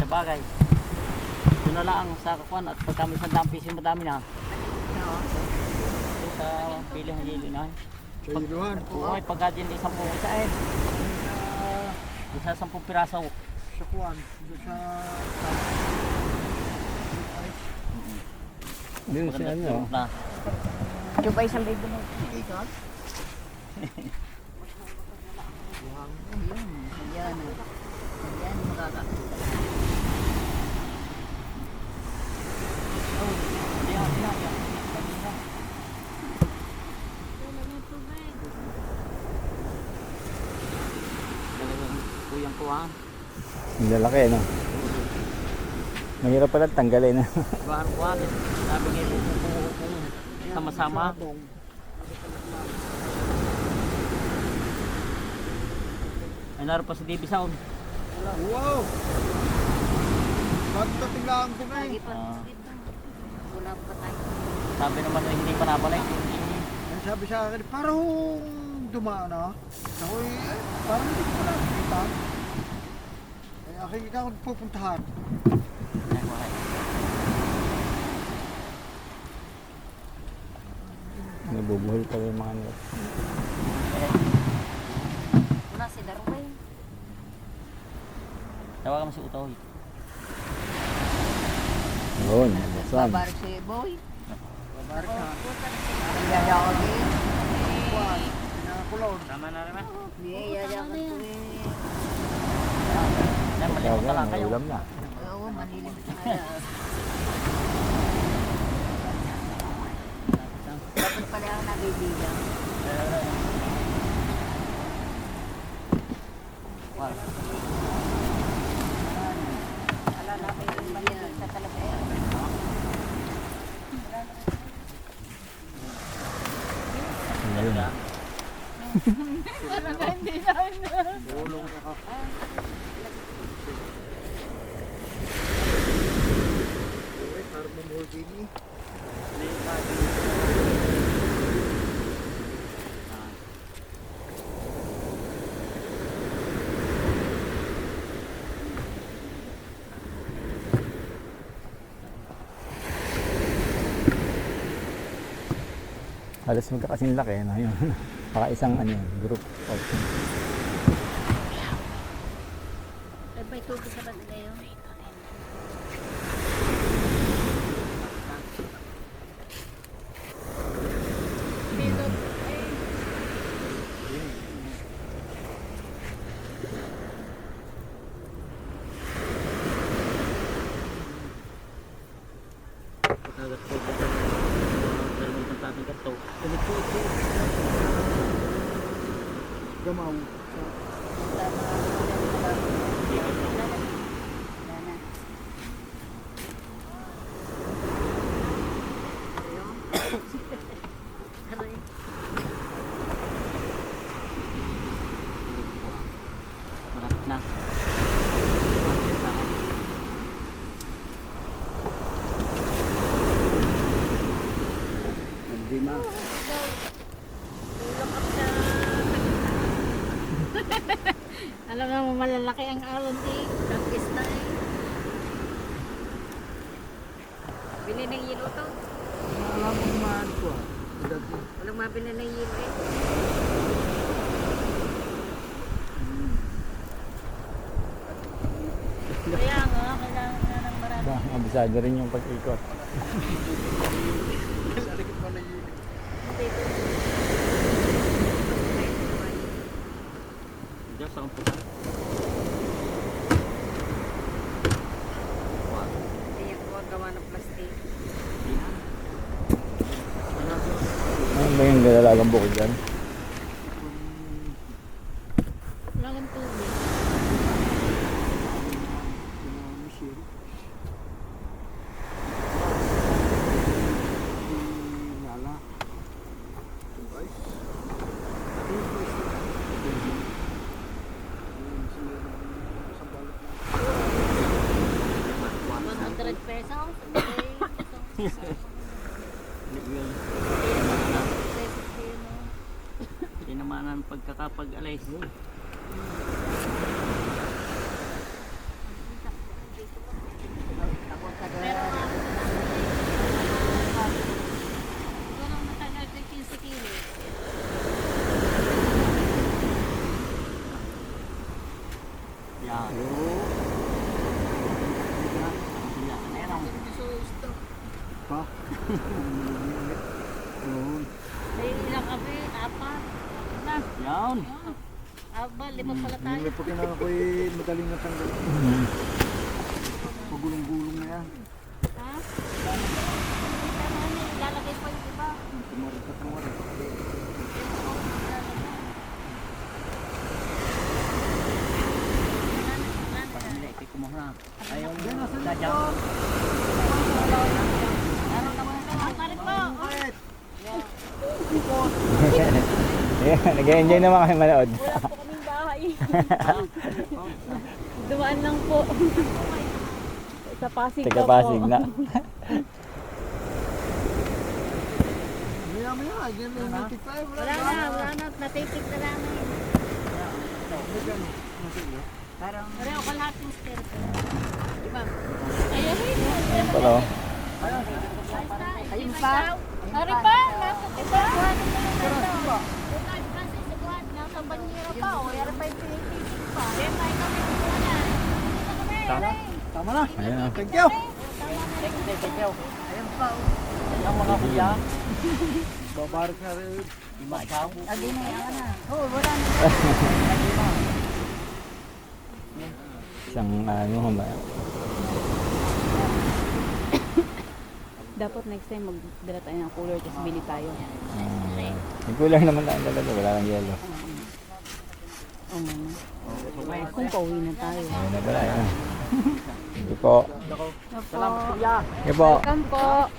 bagay. Doon na lang sa kakuan at pagka may 100 piso madami na. Doon sa bilihan hili na. Sa iluhan. Oo, pagka din 10 isa eh. Isa 10 piraso. Sa kuwan. Sa... Dito siya ano. Na. Ito ba isang bibo mo? Ikan? Ayan. Ayan, makakakita. Kuyang kuwan. Ang lalaki, no? Mahirap pala tanggalin. Kuwan kuwan. Sabi nga kung sama-sama. Ay naroon pa si Davy Sound. Wow! Ba't tinglaan ko na eh? Lagi pa dito. Wala pa tayo. Sabi naman na hindi pa nabalik. Ang sabi sa akin, parang dumaan na. Ako eh, parang hindi ko na nakikita. Ay, aking ikaw pupuntahan. Ay, wala. Nabubuhay pa yung mga nila. Wala si Darwin. Tawagan mo si Utoy. Yun, saan? Babarik si Boy. Babarik na. Yaya ko din. Kuwan, pinakulon. Tama na naman. Yaya ko din. Yan, malimutan lang kayo. Ulam na. Oo, manilig. Dapat pala ako nabibilang. Wow. Alala ko yung manilig sa talaga yan. Ang galing. Bulong ako. Uy, parang mamuhol din eh. Halos magkakasing laki, no? Yun. Baka isang ano yun, group of... Ay, may tubig sa ba't ngayon? Pagkagat ko ito. Dalawa ng tatang gato. Tumit ko ito. Gamaw. Malapit na. Hindi na. Alam mo, malalaki ang alon eh. Practice na eh. Bili ng yelo to. Alam mo man ko ah. Walang mabili ng yelo eh. Kaya nga, kailangan na ng marami. Ba, abisado rin yung pag-ikot. Lalagit mo na yun. Diyan sa kampusan. Kaya huwag gawa ng plastic. Hindi na. Ano ba yung galalagang bukid dyan? Wala kang tubig. Michelle. Nala. Guys. 100 pesos? Hindi naman ang pagkakapag-alis. Yun. May ilang kami, apat. Na. Yan. Aba, lima pala tayo. May pagkailangan ko madaling natanggal. Pagulong-gulong na yan. Ha? Tama na, ilalagay pa yung iba. Tumarit at tumarit. Hindi, kay kumuha. Ayaw Yan, nasa dadyaw. Ang tarik mo. Ayan, nag-enjoy naman kami manood. Wala po kaming bahay. Dumaan lang po. Sa Pasig Taga Pasig na. Maya-maya, yan may notify. Wala na. Natipid na namin. Pareho ko lahat yung stairs. Diba? Ayun. Ayan pala oh. Ayun pa. Sorry pa. Nasa tibuan. Nasa banyera pa. O, yara pa yung pinitisig pa. Diba, ikaw may tibuan. Tama na. Ayan oh. Thank you. Ayun pa. Ayun mga kuya. Babarik na rin. Imasaw. Agi na yan na. Oo, wala na. Isang ano ba? Dapat next time magdala tayo ng cooler tapos bili tayo. May cooler naman tayong dalaga, wala lang yelo. Oh, kung pauwi na tayo. Ayun na pala, ayun. Hindi po. Salamat kuya. Sige po. Welcome po.